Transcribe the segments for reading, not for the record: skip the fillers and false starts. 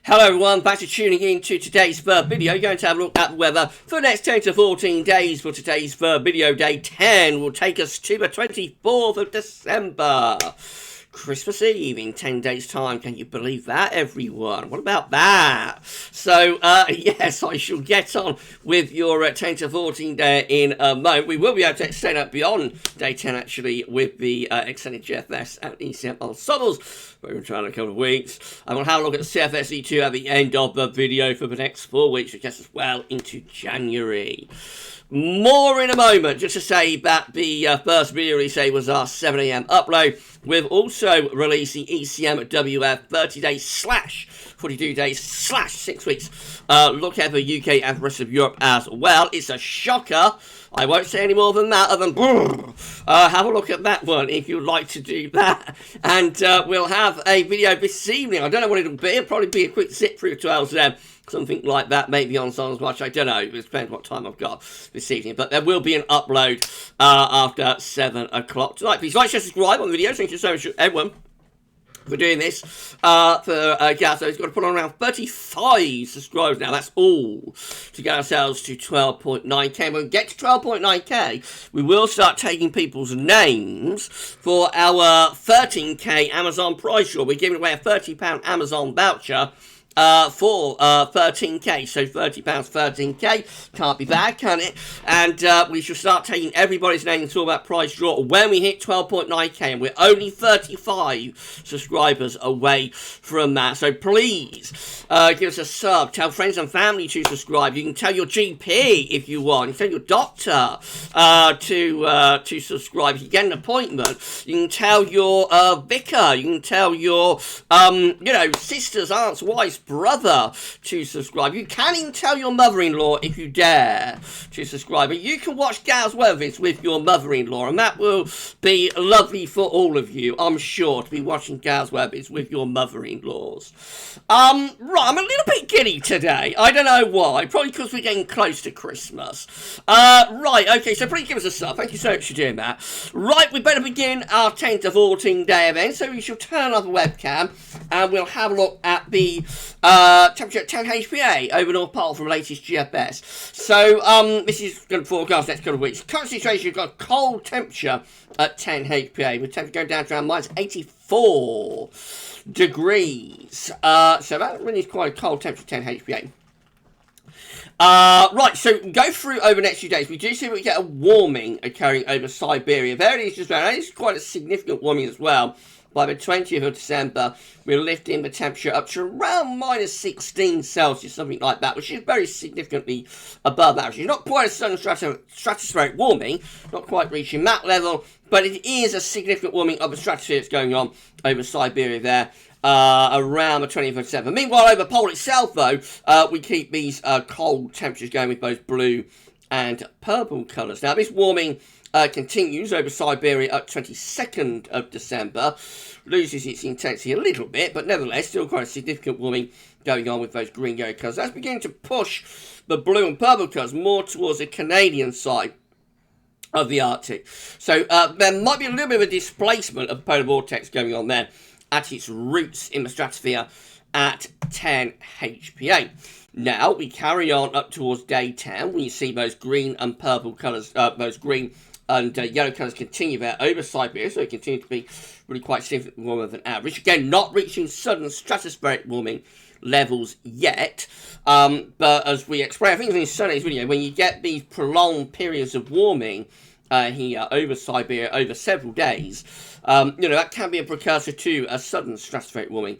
Hello everyone, thanks for tuning in to today's Verb video. You're going to have a look at the weather for the next 10 to 14 days for today's Verb video. Day 10 will take us to the 24th of December. Christmas Eve in 10 days time. Can you believe that, everyone? What about that? So, yes, I shall get on with your 10 to 14 day in a moment. We will be able to extend up beyond day 10, actually, with the extended GFS and ECM ensembles. We're going to try in a couple of weeks. I'm going to have a look at the CFS E2 at the end of the video for the next 4 weeks, which gets us well into January. More in a moment. Just to say that the first video release was our 7 AM upload. We've also released the ECMWF 30 days / 42 days / 6 weeks. Look at the UK and the rest of Europe as well. It's a shocker. I won't say any more than that, other than have a look at that one if you'd like to do that. And we'll have a video this evening. I don't know what it'll be. It'll probably be a quick zip through to LZM. Something like that, maybe on Songs Watch, I don't know. It depends what time I've got this evening. But there will be an upload after 7 o'clock tonight. Please like, share, subscribe on the video. Thank you so much, everyone, for doing this. For Gaz, he's got to put on around 35 subscribers now. That's all to get ourselves to 12.9k. When we get to 12.9k, we will start taking people's names for our 13k Amazon prize draw. We're giving away a £30 Amazon voucher for 13k, so £30, 13k, can't be bad, can it? And we shall start taking everybody's name and all that prize draw when we hit 12.9k, and we're only 35 subscribers away from that. So please give us a sub, tell friends and family to subscribe. You can tell your GP if you want, you can tell your doctor to subscribe. If you get an appointment, you can tell your vicar, you can tell your sisters, aunts, wives, brother to subscribe. You can even tell your mother-in-law if you dare to subscribe. But you can watch GavsWeatherVids with your mother-in-law, and that will be lovely for all of you, I'm sure, to be watching GavsWeatherVids with your mother-in-laws. Right, I'm a little bit giddy today. I don't know why. Probably because we're getting close to Christmas. Right, okay, so please give us a sub. Thank you so much for doing that. Right, we better begin our 10 to 14 day event, so we shall turn off the webcam, and we'll have a look at the temperature at 10 HPA over North Pole from latest GFS. So, this is going to forecast next couple of weeks. Current situation, you've got a cold temperature at 10 HPA, with temperature going down to around minus 84 degrees. So that really is quite a cold temperature at 10 HPA. Right, so go through over the next few days. We do see we get a warming occurring over Siberia. There it is just around. It's quite a significant warming as well. By the 20th of December, we're lifting the temperature up to around minus 16 Celsius, something like that, which is very significantly above average. It's not quite a sudden stratospheric warming, not quite reaching that level, but it is a significant warming of the stratosphere that's going on over Siberia there. Around the 20th of December. Meanwhile, over the pole itself, though, we keep these cold temperatures going with both blue and purple colours. Now, this warming continues over Siberia at 22nd of December, loses its intensity a little bit, but nevertheless, still quite a significant warming going on with those green-yellow colours. That's beginning to push the blue and purple colours more towards the Canadian side of the Arctic. So there might be a little bit of a displacement of the polar vortex going on there at its roots in the stratosphere at 10 HPA. Now, we carry on up towards day 10, when you see those green and purple colours, those green and yellow colours continue there over Siberia, so it continues to be really quite significantly warmer than average. Again, not reaching sudden stratospheric warming levels yet, but as we explained, I think it was in Sunday's video, when you get these prolonged periods of warming here over Siberia over several days, that can be a precursor to a sudden stratospheric warming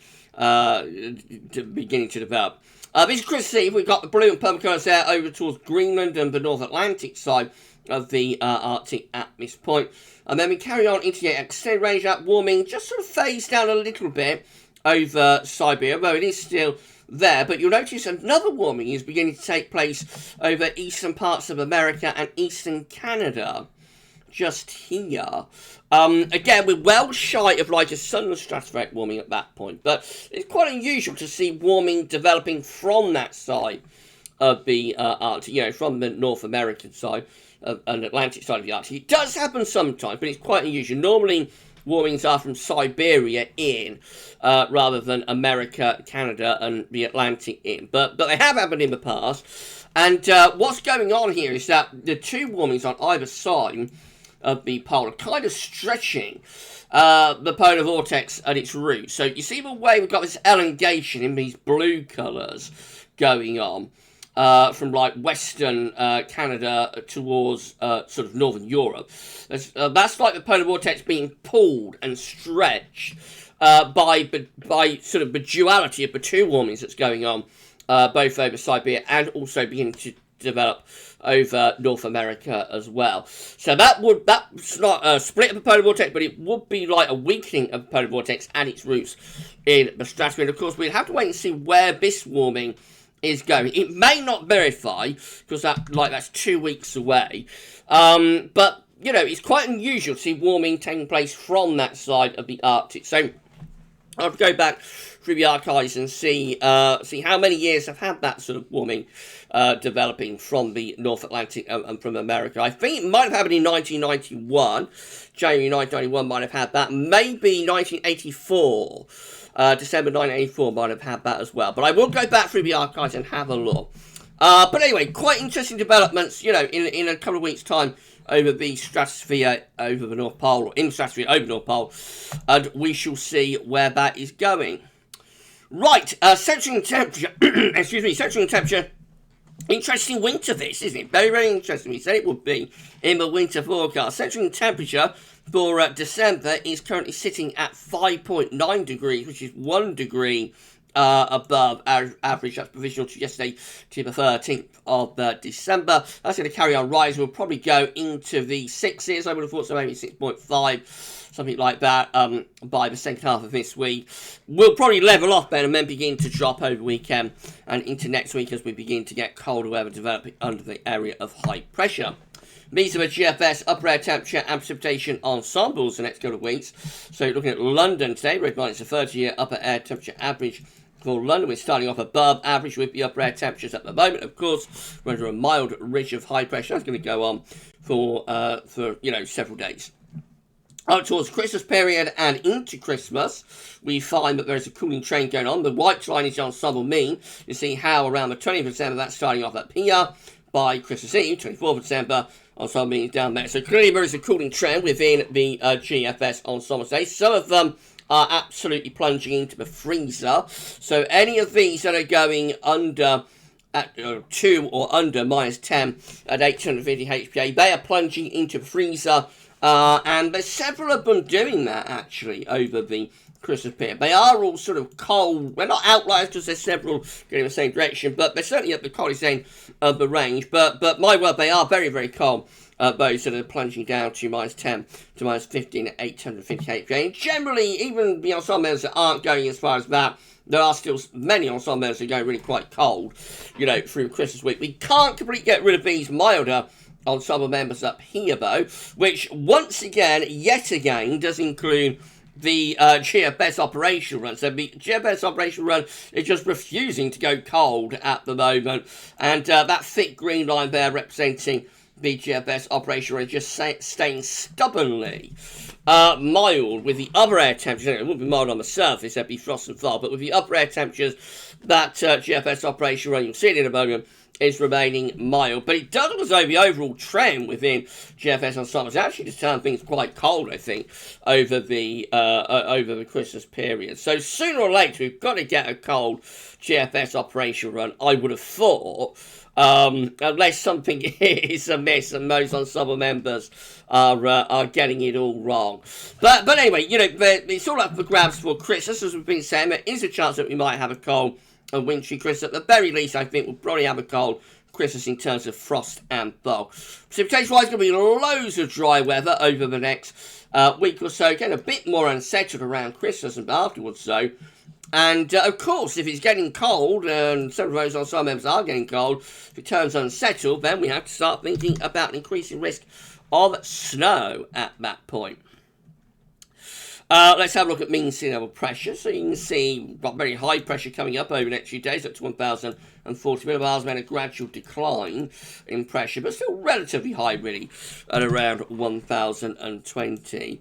beginning to develop. This is Christmas Eve. We've got the blue and purple colours there over towards Greenland and the North Atlantic side of the Arctic at this point. And then we carry on into the extended range. That warming just sort of fades down a little bit over Siberia, though it is still there. But you'll notice another warming is beginning to take place over eastern parts of America and eastern Canada. Just here. Again, we're well shy of like a sudden stratospheric warming at that point, but it's quite unusual to see warming developing from that side of the Arctic, from the North American side and Atlantic side of the Arctic. It does happen sometimes, but it's quite unusual. Normally, warmings are from Siberia in, rather than America, Canada, and the Atlantic in. But they have happened in the past. And what's going on here is that the two warmings on either side of the pole are kind of stretching the polar vortex at its root. So you see the way we've got this elongation in these blue colours going on from like western Canada towards sort of northern Europe. That's like the polar vortex being pulled and stretched by sort of the duality of the two warmings that's going on, both over Siberia and also beginning to develop over North America as well. So that's not a split of the polar vortex, but it would be like a weakening of the polar vortex and its roots in the stratosphere. And of course, we'll have to wait and see where this warming is going. It may not verify, because that's 2 weeks away. But, you know, it's quite unusual to see warming taking place from that side of the Arctic. So I'll have to go back through the archives and see how many years have had that sort of warming developing from the North Atlantic and from America. I think it might have happened in 1991. January 1991 might have had that. Maybe 1984. December 1984 might have had that as well. But I will go back through the archives and have a look. But anyway, quite interesting developments, you know, in a couple of weeks' time over the stratosphere over the North Pole, or in the stratosphere over the North Pole, and we shall see where that is going. Right, centering temperature, excuse me, centering temperature. Interesting winter this, isn't it? Very, very interesting. We said it would be in the winter forecast. Centering temperature for December is currently sitting at 5.9 degrees, which is 1 degree above our average. That's provisional to yesterday, to the 13th of December. That's going to carry on rising. We'll probably go into the 6s. I would have thought so, maybe 6.5, something like that, by the second half of this week. We'll probably level off then and then begin to drop over the weekend and into next week as we begin to get colder weather developing under the area of high pressure. These are the GFS upper air temperature and precipitation ensembles the next couple of weeks. So looking at London today, red line is a 30-year upper air temperature average for London. We're starting off above average with the upper air temperatures at the moment. Of course, we're under a mild ridge of high pressure. That's going to go on for you know, several days. Up towards Christmas period and into Christmas, we find that there's a cooling trend going on. The white line is the ensemble mean. You see how around the 20th of December that's starting off up here. By Christmas Eve, 24th of December, ensemble mean down there. So clearly there is a cooling trend within the GFS ensemble days. Some of them are absolutely plunging into the freezer. So any of these that are going under at 2 or under minus 10 at 850 HPA, they are plunging into the freezer. And there's several of them doing that actually over the Christmas period. They are all sort of cold. We're not outliers because there's several going in the same direction, but they're certainly at the coldest end of the range. But my word, they are very, very cold. Those that are plunging down to minus 10 to minus 15 at 858 HPA. And generally, even the ensembles that aren't going as far as that, there are still many ensembles that are going really quite cold, you know, through Christmas week. We can't completely get rid of these milder ensemble members up here, though, which once again, yet again, does include the GFS operational run. So the GFS operational run is just refusing to go cold at the moment. And that thick green line there representing the GFS operational run is just staying stubbornly mild with the upper air temperatures. It wouldn't be mild on the surface, there'd be frost and fog. But with the upper air temperatures, that GFS operational run, you'll see it in a moment, is remaining mild. But it does look as though the overall trend within GFS ensembles actually just turned things quite cold, I think, over the Christmas period. So sooner or later, we've got to get a cold GFS operational run, I would have thought, unless something is amiss and most ensemble members are getting it all wrong. But anyway, you know, it's all up for grabs for Christmas, as we've been saying. There is a chance that we might have a cold and wintry Christmas. At the very least, I think we'll probably have a cold Christmas in terms of frost and fog. Precipitation-wise, going to be loads of dry weather over the next week or so. Getting a bit more unsettled around Christmas and afterwards, so. And, of course, if it's getting cold, and several of those ensemble members are getting cold, if it turns unsettled, then we have to start thinking about an increasing risk of snow at that point. Let's have a look at mean sea level pressure. So you can see we've got very high pressure coming up over the next few days, up to 1,040 millibars, and a gradual decline in pressure, but still relatively high, really, at around 1,020.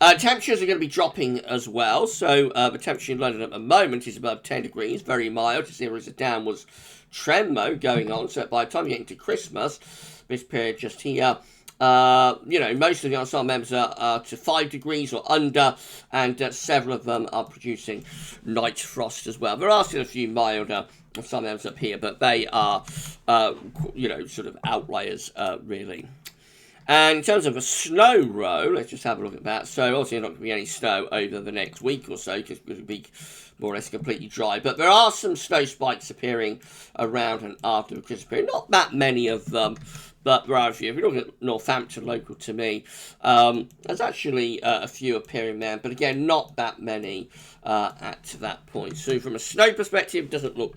Temperatures are going to be dropping as well. So the temperature in London at the moment is above 10 degrees, very mild. You see there is a downwards trend mode going on. So by the time you get into Christmas, this period just here, most of the ensemble members are to 5 degrees or under, and several of them are producing night frost as well. There are still a few milder ensemble members up here, but they are, sort of outliers, really. And in terms of a snow row, let's just have a look at that. So obviously not going to be any snow over the next week or so, because it'll be more or less completely dry. But there are some snow spikes appearing around and after the Christmas period. Not that many of them, but there are a few. If you look at Northampton, local to me, there's actually a few appearing there. But again, not that many at that point. So from a snow perspective, it doesn't look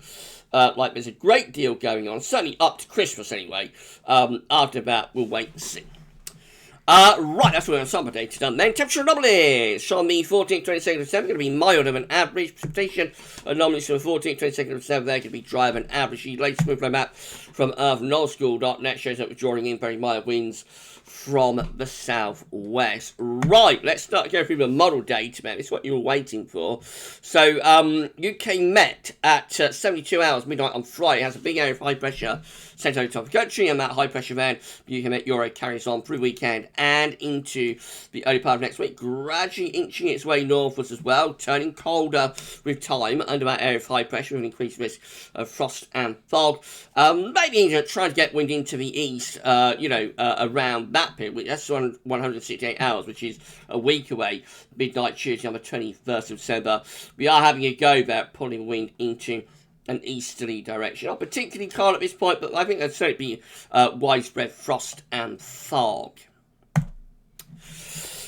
like there's a great deal going on. Certainly up to Christmas anyway. After that, we'll wait and see. Right, that's where summer data done then. Temperature anomalies on the 14th, 22nd of December, going to be milder than average. Precipitation anomalies from the 14th, 22nd of December, they're going to be drier than average. The latest movement map from earthnullschool.net shows that we're drawing in very mild winds from the southwest. Right, let's start going through the model data, man. This is what you were waiting for. So, UK Met at 72 hours, midnight on Friday, has a big area of high pressure sent over the top of the country, and that high pressure van, the UK Met Euro, carries on through the weekend and into the early part of next week, gradually inching its way northwards as well, turning colder with time under that area of high pressure with an increased risk of frost and fog. Maybe trying to get wind into the east, around that period, which that's 168 hours, which is a week away, midnight Tuesday on the 21st of December. We are having a go there, pulling wind into an easterly direction. Not particularly cold at this point, but I think there'll certainly be widespread frost and fog.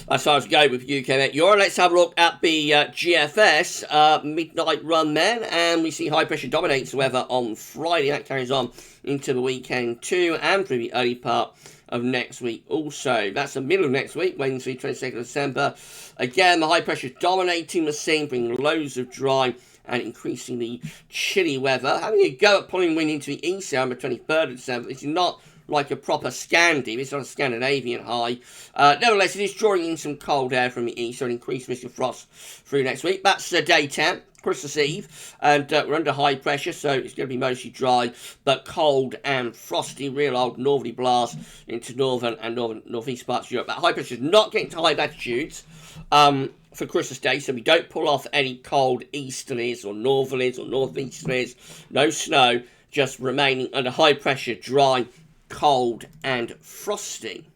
As far as we go with UK Met Euro, let's have a look at the GFS midnight run then, and we see high pressure dominates the weather on Friday. That carries on into the weekend too, and through the early part of next week also. That's the middle of next week, Wednesday, 22nd of December. Again, the high pressure dominating the scene, bringing loads of dry and increasingly chilly weather. Having a go at pulling wind into the east on the 23rd of December. This is not like a proper Scandi, it's not a Scandinavian high. Nevertheless, it is drawing in some cold air from the east, so an increased risk of frost through next week. That's the day temp, Christmas Eve, and we're under high pressure, so it's going to be mostly dry, but cold and frosty, real old northerly blast into northern and northeast parts of Europe. That high pressure is not getting to high latitudes for Christmas Day, so we don't pull off any cold easterlies or northerlies or northeasterlies. No snow, just remaining under high pressure, dry, cold and frosty.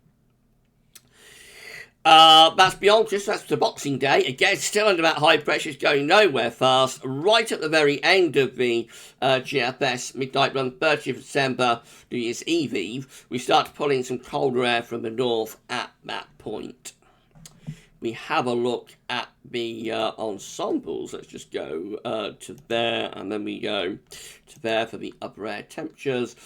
That's beyond Christmas, that's the Boxing Day. Again, still under that high pressure, it's going nowhere fast. Right at the very end of the GFS midnight run, 30th of December, New Year's Eve, we start to pull in some colder air from the north at that point. We have a look at the ensembles. Let's just go to there, and then we go to there for the upper air temperatures.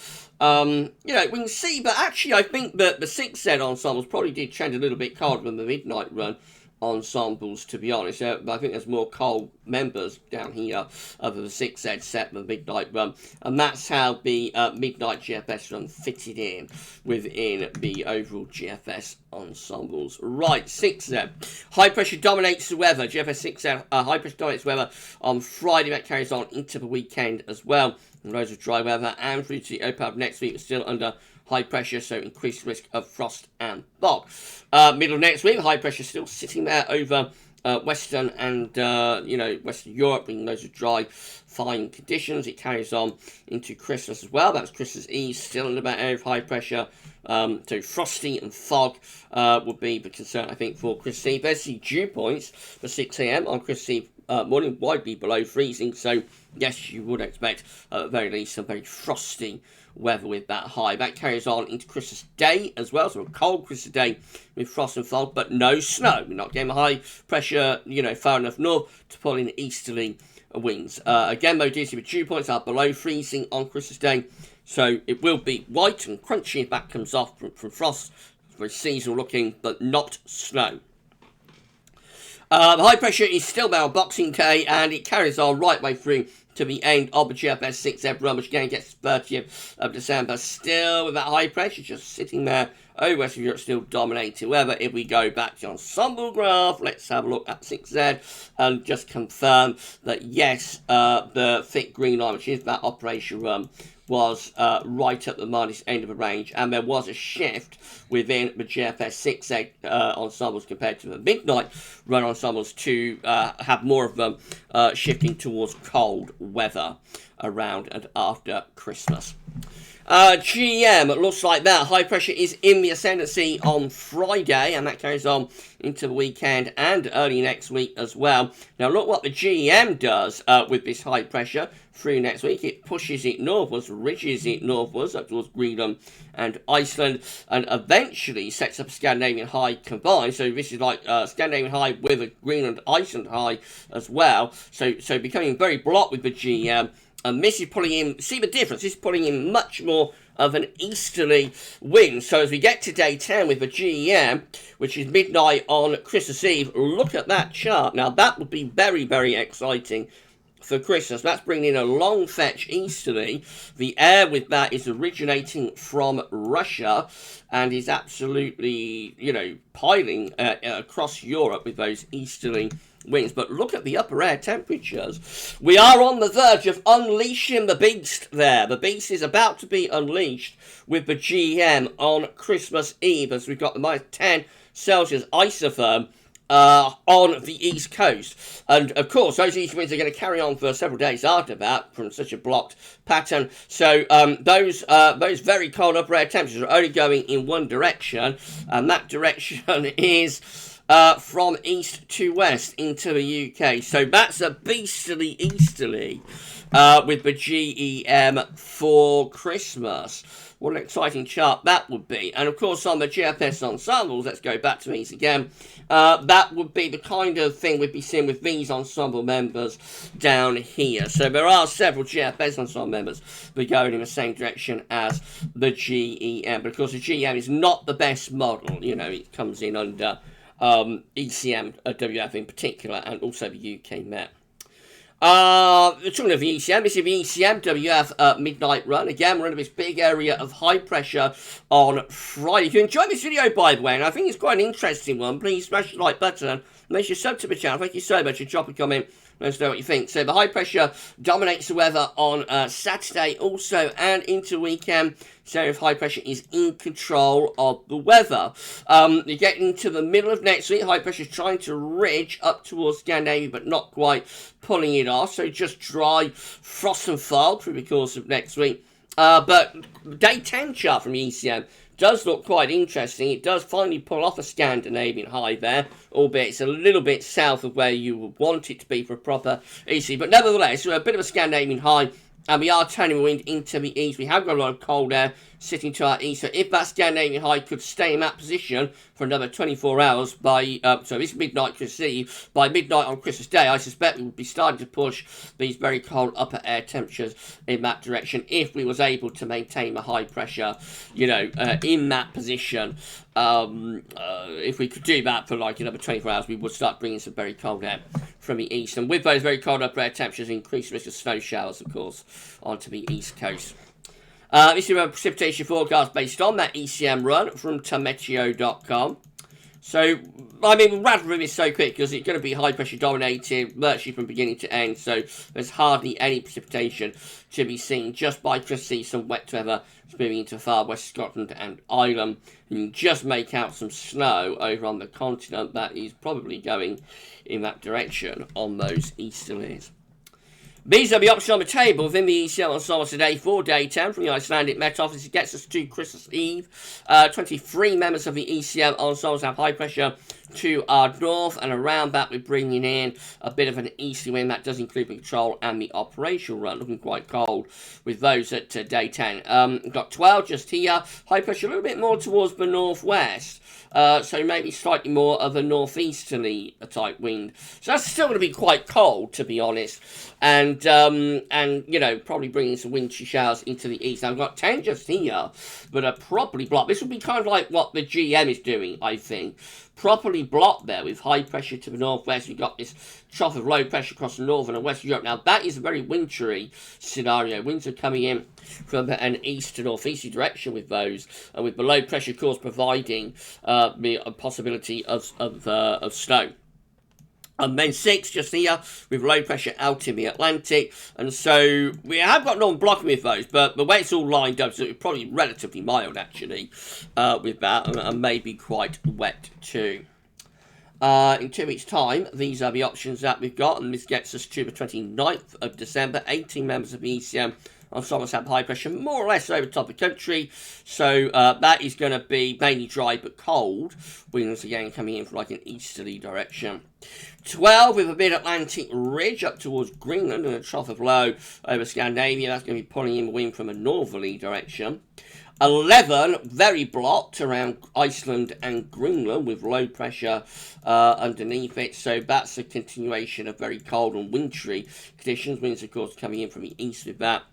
We can see, but actually I think that the 6Z ensembles probably did trend a little bit colder than the midnight run ensembles, to be honest. But I think there's more cold members down here of the 6Z set than the midnight run, and that's how the midnight GFS run fitted in within the overall GFS ensembles. Right, 6Z. High pressure dominates the weather. GFS 6Z, high pressure dominates weather on Friday. That carries on into the weekend as well. And loads of dry weather, and through to the open of next week, we're still under high pressure, so increased risk of frost and fog. Middle of next week, high pressure still sitting there over Western and Western Europe, bringing loads of dry, fine conditions. It carries on into Christmas as well. That's Christmas Eve, still in that area of high pressure. So frosty and fog would be the concern, I think, for Christmas Eve. There's the dew points for 6 a.m. on Christmas Eve morning, widely below freezing. So yes, you would expect at the very least some very frosty weather with that high. That carries on into Christmas Day as well, so a cold Christmas Day with frost and fog, but no snow. We're not getting high pressure, far enough north to pull in easterly winds. Again, though, due to the dew points are below freezing on Christmas Day, so it will be white and crunchy if that comes off from frost. Very seasonal looking, but not snow. High pressure is still there on Boxing Day, and it carries on right way through to the end of the GFS 6Z run, which again gets 30th of December. Still with that high pressure, just sitting there over Western Europe, still dominating. However, if we go back to the ensemble graph, let's have a look at 6Z and just confirm that yes, the thick green line, which is that operation run, was right at the minus end of the range, and there was a shift within the GFS 6Z ensembles compared to the midnight run ensembles to have more of them shifting towards cold weather around and after Christmas. GM, it looks like that high pressure is in the ascendancy on Friday, and that carries on into the weekend and early next week as well. Now look what the GM does with this high pressure through next week. It pushes it northwards, ridges it northwards up towards Greenland and Iceland, and eventually sets up a Scandinavian high combined. So this is like Scandinavian high with a Greenland Iceland high as well. So becoming very blocked with the GM. And this is pulling in, see the difference, this is pulling in much more of an easterly wind. So as we get to day 10 with the GEM, which is midnight on Christmas Eve, look at that chart. Now that would be very, very exciting for Christmas. That's bringing in a long fetch easterly. The air with that is originating from Russia and is absolutely, you know, piling across Europe with those easterly winds. But look at the upper air temperatures. We are on the verge of unleashing the beast there. The beast is about to be unleashed with the GM on Christmas Eve, as we've got the minus 10 Celsius isotherm on the east coast. And of course those east winds are going to carry on for several days after that from such a blocked pattern. So those very cold upper air temperatures are only going in one direction, and that direction is from east to west into the UK. So that's a beastly easterly with the GEM for Christmas. What an exciting chart that would be. And of course on the GFS ensembles, let's go back to these again, that would be the kind of thing we'd be seeing with these ensemble members down here. So there are several GFS ensemble members that are going in the same direction as the GEM, because the GEM is not the best model. You know, it comes in under ECMWF in particular, and also the UK Met. Talking of the ECM, this is the ECMWF midnight run. Again, we're under this big area of high pressure on Friday. If you enjoyed this video, by the way, and I think it's quite an interesting one, please smash the like button and make sure you sub to the channel. Thank you so much, and drop a comment. Let us know what you think. So the high pressure dominates the weather on Saturday also, and into the weekend. So if high pressure is in control of the weather. You get into the middle of next week, high pressure is trying to ridge up towards Scandinavia, but not quite pulling it off. So just dry frost and fog through the course of next week. But day 10 chart from ECM does look quite interesting. It does finally pull off a Scandinavian high there, albeit it's a little bit south of where you would want it to be for a proper EC. But nevertheless, we're a bit of a Scandinavian high, and we are turning the wind into the east. We have got a lot of cold air sitting to our east. So if that Scandinavian high could stay in that position for another 24 hours by, so this midnight Christmas Eve, by midnight on Christmas Day, I suspect we would be starting to push these very cold upper air temperatures in that direction if we was able to maintain the high pressure, you know, in that position. If we could do that for like another 24 hours, we would start bringing some very cold air from the east. And with those very cold upper air temperatures, increased risk of snow showers, of course, onto the east coast. This is a precipitation forecast based on that ECM run from tameteo.com. So, I mean, we'll rattle through this so quick because it's going to be high pressure dominated virtually from beginning to end. So, there's hardly any precipitation to be seen. Just by Christmas Eve, some wet weather moving into far west Scotland and Ireland. You can just make out some snow over on the continent that is probably going in that direction on those easterlies. These are the options on the table within the ECM ensemble today for day 10 from the Icelandic Met Office. It gets us to Christmas Eve. 23 members of the ECM ensembles have high pressure to our north, and around that we're bringing in a bit of an easterly wind. That does include the control and the operational run, looking quite cold with those at day 10. We've got 12 just here. High pressure a little bit more towards the northwest. So maybe slightly more of a northeasterly type wind. So that's still going to be quite cold, to be honest. And you know, probably bringing some wintry showers into the east. Now, I've got 10 just here, but are probably blocked. This will be kind of like what the GM is doing, I think. properly blocked there with high pressure to the northwest. We've got this trough of low pressure across northern and western Europe. Now, that is a very wintry scenario. Winds are coming in from an east to northeasterly direction with those, and with the low pressure cores providing a possibility of snow. And then 6 just here with low pressure out in the Atlantic, and so we have got non-blocking with those, but the way it's all lined up, so it's probably relatively mild actually with that, and maybe quite wet too. In 2 weeks' time, these are the options that we've got, and this gets us to the 29th of December. 18 members of the ECM ensembles have high pressure more or less over the top of the country, so that is going to be mainly dry but cold. Winds again coming in from like an easterly direction. 12 with a mid-Atlantic ridge up towards Greenland and a trough of low over Scandinavia. That's going to be pulling in the wind from a northerly direction. 11 very blocked around Iceland and Greenland with low pressure underneath it, so that's a continuation of very cold and wintry conditions. Winds of course coming in from the east with that.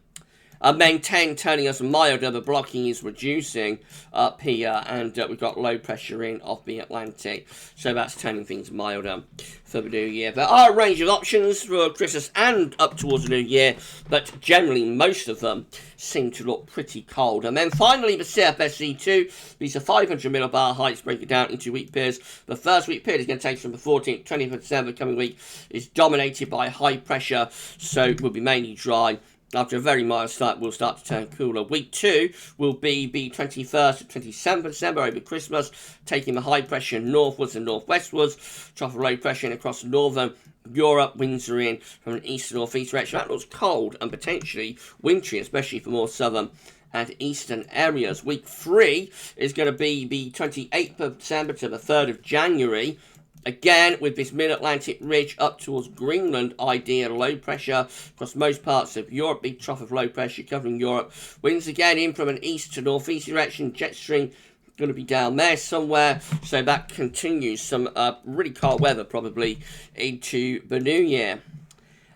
And then 10 turning us milder, the blocking is reducing up here, and we've got low pressure in off the Atlantic, so that's turning things milder for the new year. There are a range of options for Christmas and up towards the new year, but generally most of them seem to look pretty cold. And then finally the CFS-C2, these are 500 millibar heights, break it down into week periods. The first week period is going to take from the 14th to 20th of December. The coming week is dominated by high pressure, so it will be mainly dry. After a very mild start, we'll start to turn cooler. Week 2 will be the 21st to 27th of December over Christmas, taking the high pressure northwards and northwestwards. Trough of low pressure in across northern Europe. Winds are in from an east to northeast direction. That looks cold and potentially wintry, especially for more southern and eastern areas. Week 3 is going to be the 28th of December to the 3rd of January. Again, with this mid-Atlantic ridge up towards Greenland, idea low pressure across most parts of Europe. Big trough of low pressure covering Europe. Winds again in from an east to northeast direction. Jet stream going to be down there somewhere. So that continues some really cold weather probably into the new year.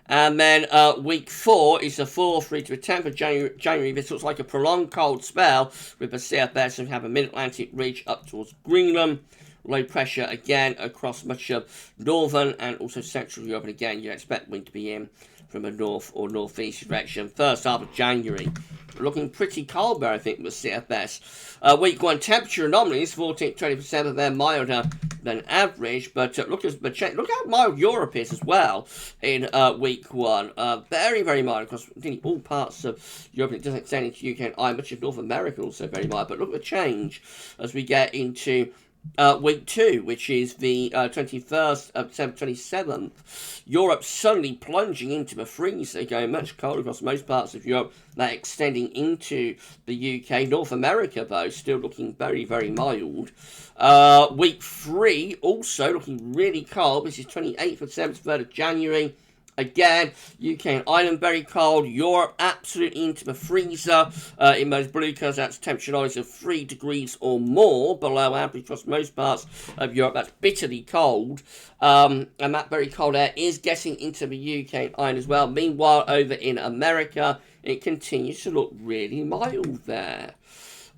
And then week 4 is the 4th through to the 10th of January. This looks like a prolonged cold spell with the CFS, and we have a mid-Atlantic ridge up towards Greenland. Low pressure again across much of northern and also central Europe, and again you expect wind to be in from a north or northeast direction. First half of January looking pretty cold there, I think, with CFS. Week 1 temperature anomalies, 14th, 20%, they're milder than average, but look how mild Europe is as well in week 1. Very, very mild across nearly all parts of Europe. It doesn't extend into UK and Ireland. Much of North America also very mild, but look at the change as we get into week 2, which is the 21st of December, 27th. Europe suddenly plunging into the freezer, going much colder across most parts of Europe. That extending into the UK. North America, though, still looking very, very mild. Week 3, also looking really cold. This is 28th of December, 3rd of January. Again, UK and Ireland very cold. Europe absolutely into the freezer. In those blue colours, that's temperature rise of 3 degrees or more below average across most parts of Europe. That's bitterly cold. And that very cold air is getting into the UK and Ireland as well. Meanwhile, over in America, it continues to look really mild there.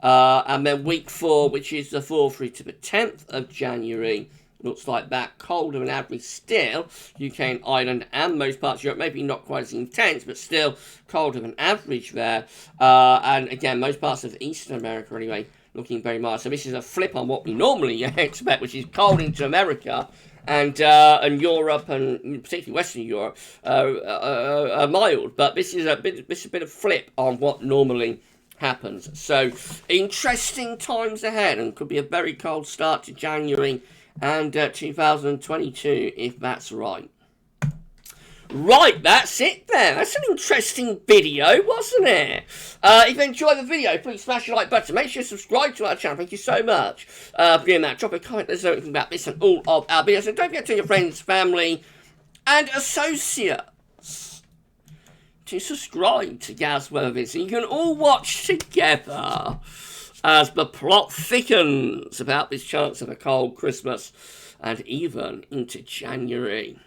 And then week 4, which is the 4th through to the 10th of January. Looks like that, colder than average still. UK and Ireland and most parts of Europe, maybe not quite as intense, but still colder than average there. And again, most parts of Eastern America anyway, looking very mild. So this is a flip on what we normally expect, which is cold into America. And Europe, and particularly Western Europe, are mild. But this is a bit of flip on what normally happens. So interesting times ahead, and could be a very cold start to January and 2022, if that's right. Right, that's it there. That's an interesting video, wasn't it? If you enjoyed the video, please smash the like button. Make sure you subscribe to our channel. Thank you so much for doing that. Drop a comment, let us know anything about this and all of our videos. And don't forget to tell your friends, family, and associates to subscribe to GavsWeatherVids, so you can all watch together as the plot thickens about this chance of a cold Christmas and even into January.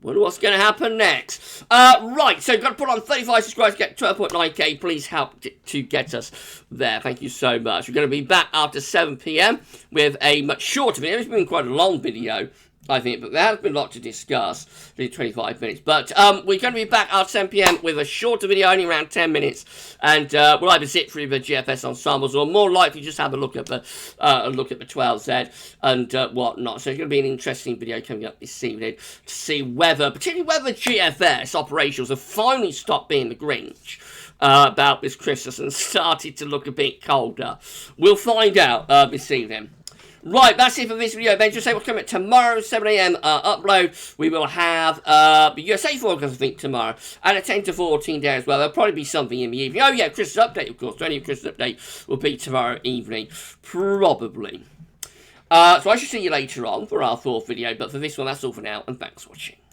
Wonder what's going to happen next. Right, so got to put on 35 subscribers to get 12.9k. Please help to get us there. Thank you so much. We're going to be back after 7 p.m. with a much shorter video. It's been quite a long video, I think, but there has been a lot to discuss. It's 25 minutes. But we're going to be back after 7 p.m. with a shorter video, only around 10 minutes. And we'll either sit through the GFS ensembles or more likely just have a look at the 12Z and whatnot. So it's going to be an interesting video coming up this evening to see whether, particularly whether GFS operations have finally stopped being the Grinch about this Christmas and started to look a bit colder. We'll find out this evening. Right, that's it for this video. Then just say what's coming tomorrow, 7 a.m. Upload. We will have the USA forecast, I think, tomorrow, and a 10 to 14 day as well. There'll probably be something in the evening. Oh yeah, Christmas update, of course. Only Christmas update will be tomorrow evening, probably. So I shall see you later on for our 4th video. But for this one, that's all for now, and thanks for watching.